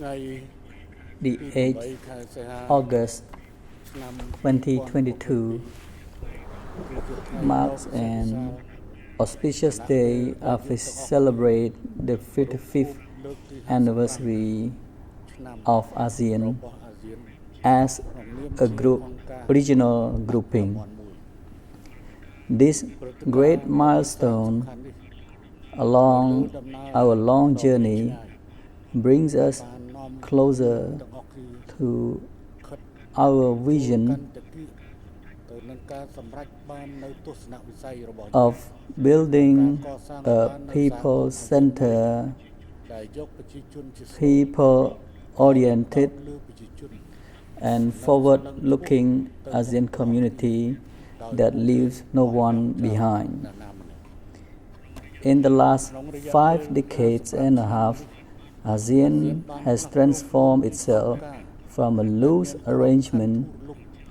The 8th August 2022 marks an auspicious day as we celebrate the 55th anniversary of ASEAN as a regional grouping. This great milestone along our long journey brings us closer to our vision of building a people-centered, people-oriented and forward-looking ASEAN community that leaves no one behind. In the last 5 decades and a half, ASEAN has transformed itself from a loose arrangement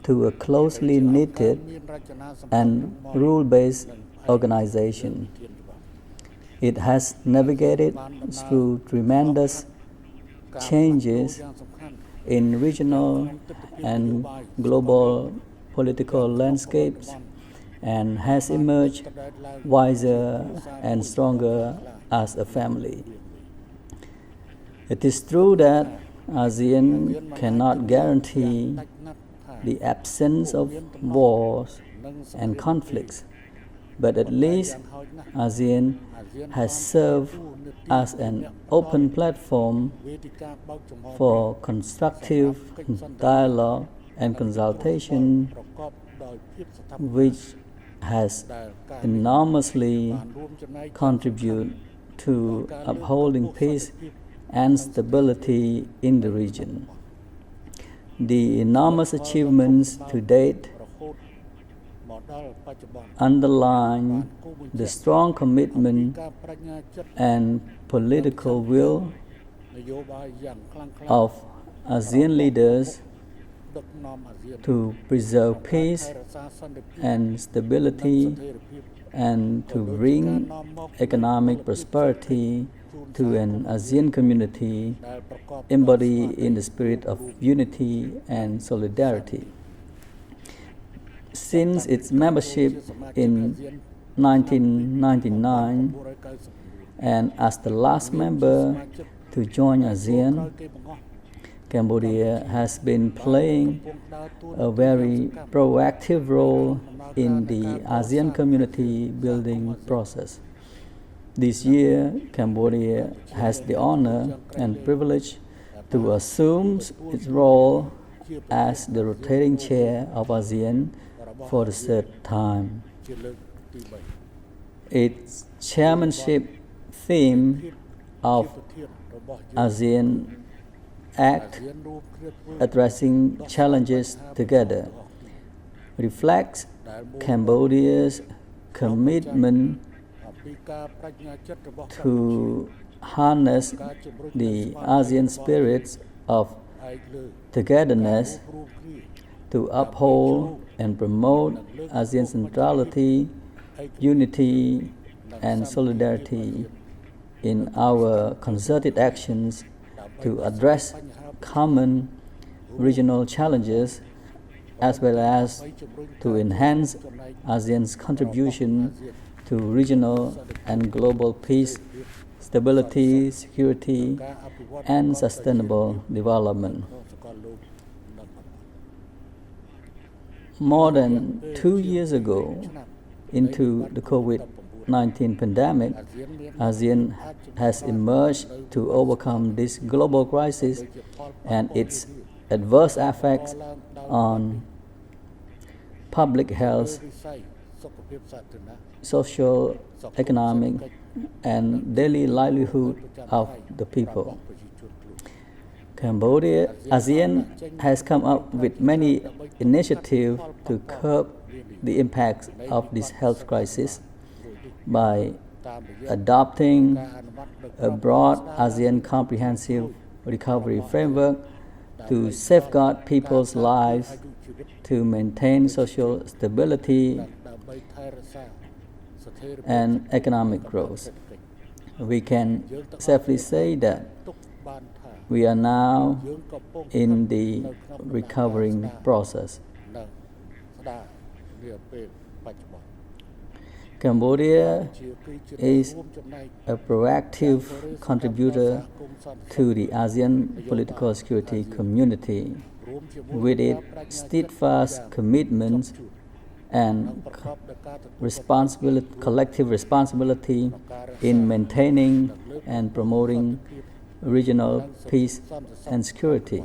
to a closely knitted and rule-based organization. It has navigated through tremendous changes in regional and global political landscapes and has emerged wiser and stronger as a family. It is true that ASEAN cannot guarantee the absence of wars and conflicts, but at least ASEAN has served as an open platform for constructive dialogue and consultation, which has enormously contributed to upholding peace and stability in the region. The enormous achievements to date underline the strong commitment and political will of ASEAN leaders to preserve peace and stability and to bring economic prosperity to an ASEAN community embodied in the spirit of unity and solidarity. Since its membership in 1999 and as the last member to join ASEAN, Cambodia has been playing a very proactive role in the ASEAN community building process. This year, Cambodia has the honor and privilege to assume its role as the rotating chair of ASEAN for the 3rd time. Its chairmanship theme of ASEAN Act, Addressing Challenges Together, reflects Cambodia's commitment to harness the ASEAN spirits of togetherness to uphold and promote ASEAN centrality, unity, and solidarity in our concerted actions to address common regional challenges as well as to enhance ASEAN's contribution to regional and global peace, stability, security, and sustainable development. More than 2 years ago, into the COVID-19 pandemic, ASEAN has emerged to overcome this global crisis and its adverse effects on public health, social, economic, and daily livelihood of the people. ASEAN has come up with many initiatives to curb the impacts of this health crisis by adopting a broad ASEAN comprehensive recovery framework to safeguard people's lives, to maintain social stability and economic growth. We can safely say that we are now in the recovering process. Cambodia is a proactive contributor to the ASEAN political security community with its steadfast commitments and collective responsibility in maintaining and promoting regional peace and security.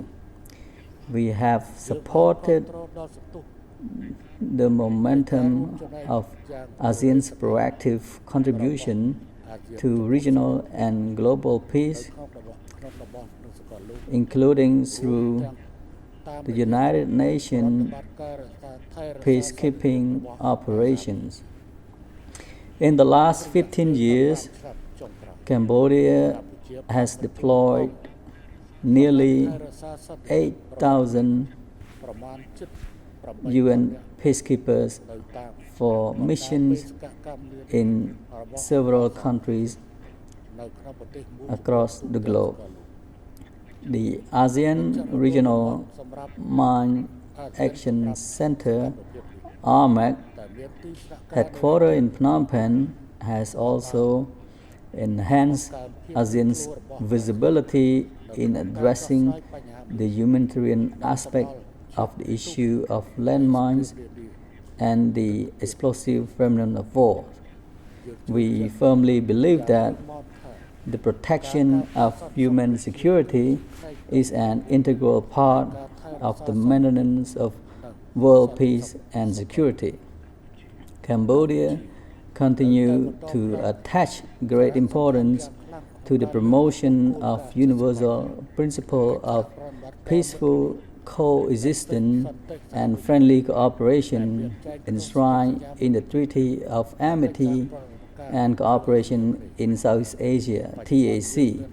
We have supported the momentum of ASEAN's proactive contribution to regional and global peace, including through the United Nations peacekeeping operations. In the last 15 years, Cambodia has deployed nearly 8,000 UN peacekeepers for missions in several countries across the globe. The ASEAN Regional Mine Action Center, ARMAC, headquartered in Phnom Penh, has also enhanced ASEAN's visibility in addressing the humanitarian aspect of the issue of landmines and the explosive remnant of war. We firmly believe that the protection of human security is an integral part of the maintenance of world peace and security. Cambodia continues to attach great importance to the promotion of universal principle of peaceful coexistence and friendly cooperation enshrined in the Treaty of Amity and Cooperation in Southeast Asia, TAC.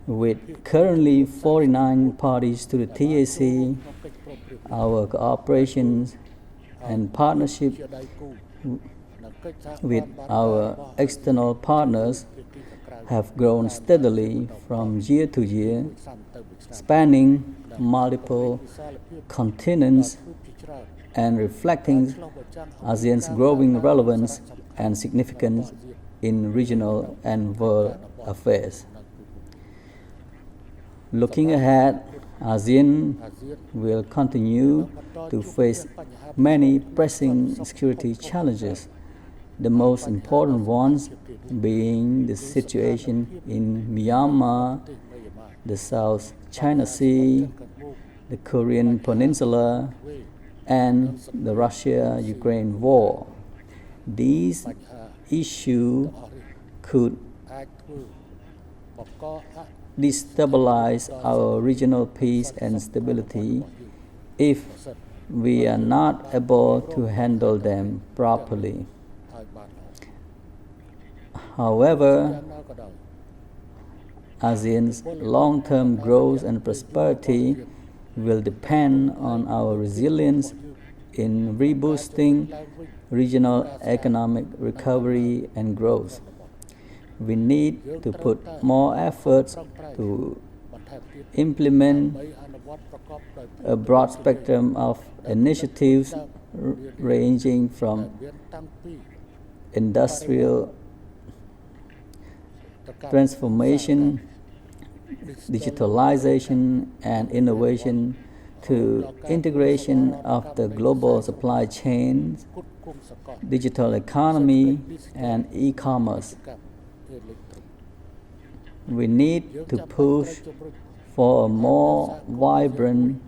With currently 49 parties to the TAC, our cooperation and partnership with our external partners have grown steadily from year to year, spanning multiple continents and reflecting ASEAN's growing relevance and significance in regional and world affairs. Looking ahead, ASEAN will continue to face many pressing security challenges, the most important ones being the situation in Myanmar, the South China Sea, the Korean Peninsula, and the Russia-Ukraine war. These issues could destabilize our regional peace and stability if we are not able to handle them properly. However, ASEAN's long-term growth and prosperity will depend on our resilience in reboosting regional economic recovery and growth. We need to put more efforts to implement a broad spectrum of initiatives ranging from industrial transformation, digitalization and innovation to integration of the global supply chains, digital economy and e-commerce. We need to push for a more vibrant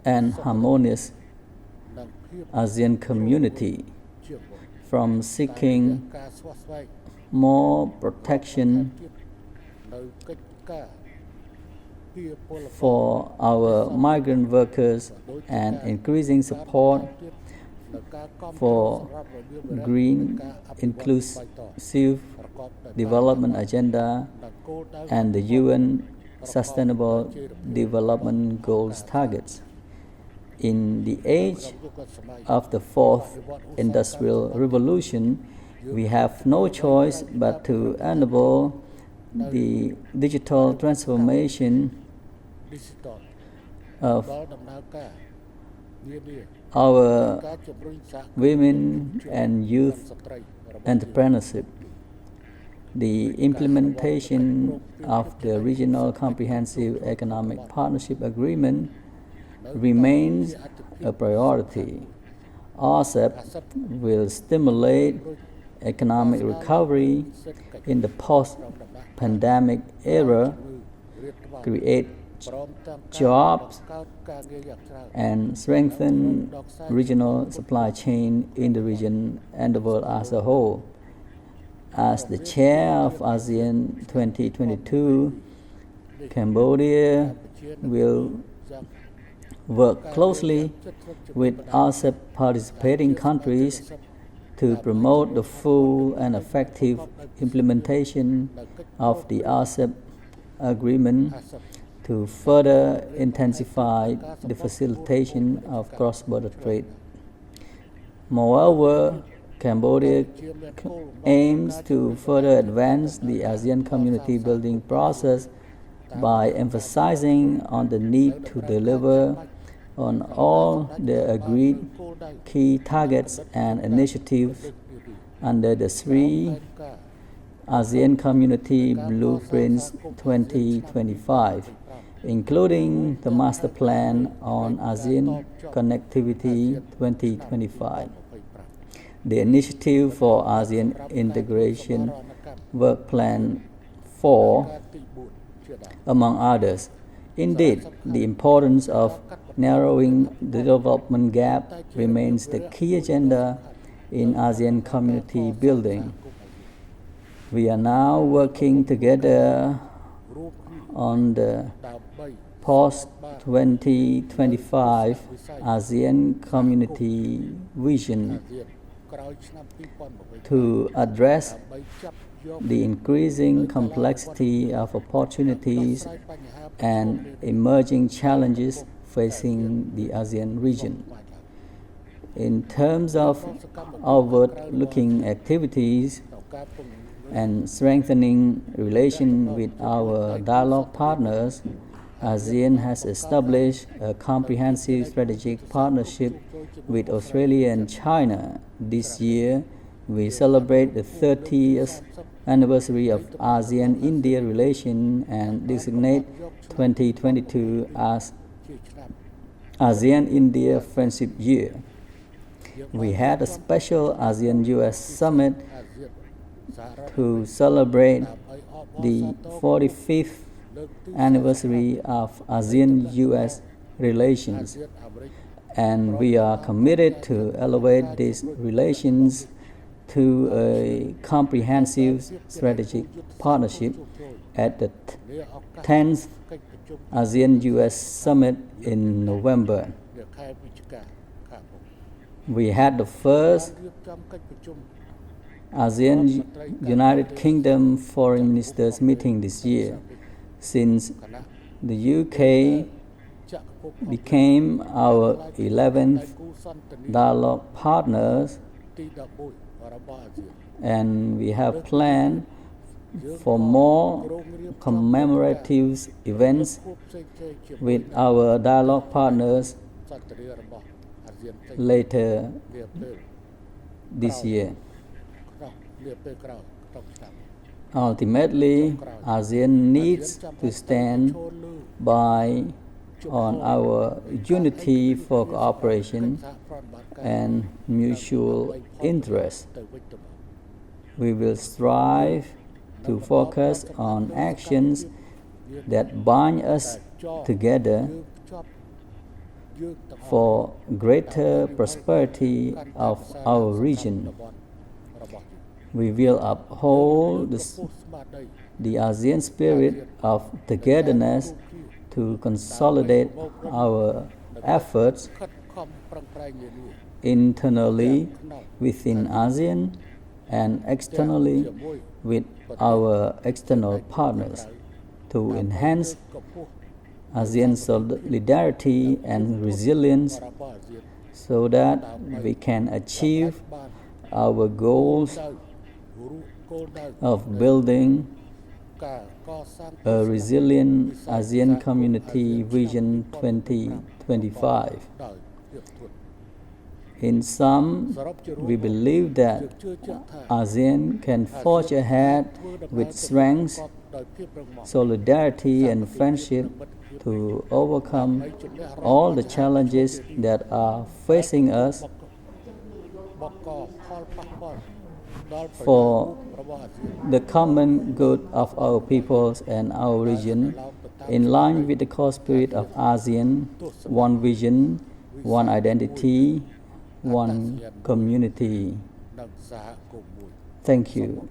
and harmonious ASEAN community, from seeking more protection for our migrant workers and increasing support for green inclusive development agenda and the UN Sustainable Development Goals targets. In the age of the fourth industrial revolution, we have no choice but to enable the digital transformation of our women and youth entrepreneurship. The implementation of the Regional Comprehensive Economic Partnership Agreement remains a priority. ASEP will stimulate economic recovery in the post-pandemic era, create jobs, and strengthen regional supply chain in the region and the world as a whole. As the chair of ASEAN 2022, Cambodia will work closely with ASEP participating countries to promote the full and effective implementation of the ASEP agreement to further intensify the facilitation of cross-border trade. Moreover, Cambodia aims to further advance the ASEAN community building process by emphasizing on the need to deliver on all the agreed key targets and initiatives under the three ASEAN Community Blueprints 2025, including the Master Plan on ASEAN Connectivity 2025, the Initiative for ASEAN Integration Work Plan 4, among others. Indeed, the importance of narrowing the development gap remains the key agenda in ASEAN community building. We are now working together on the post-2025 ASEAN Community Vision to address the increasing complexity of opportunities and emerging challenges facing the ASEAN region. In terms of outward-looking activities and strengthening relations with our dialogue partners, ASEAN has established a comprehensive strategic partnership with Australia and China. This year, we celebrate the 30th anniversary of ASEAN-India relations and designate 2022 as ASEAN-India Friendship Year. We had a special ASEAN-US Summit to celebrate the 45th anniversary of ASEAN-US relations, and we are committed to elevate these relations to a comprehensive strategic partnership at the 10th ASEAN-US Summit in November. We had the first ASEAN United Kingdom Foreign Ministers meeting this year, since the UK became our 11th dialogue partners, and we have planned for more commemorative events with our dialogue partners later this year. Ultimately, ASEAN needs to stand by on our unity for cooperation and mutual interest. We will strive to focus on actions that bind us together for greater prosperity of our region. We will uphold the ASEAN spirit of togetherness to consolidate our efforts internally within ASEAN and externally with our external partners to enhance ASEAN solidarity and resilience so that we can achieve our goals of building a resilient ASEAN Community Vision 2025. In sum, we believe that ASEAN can forge ahead with strength, solidarity, and friendship to overcome all the challenges that are facing us for the common good of our peoples and our region, in line with the core spirit of ASEAN, one vision, one identity, one community. Thank you.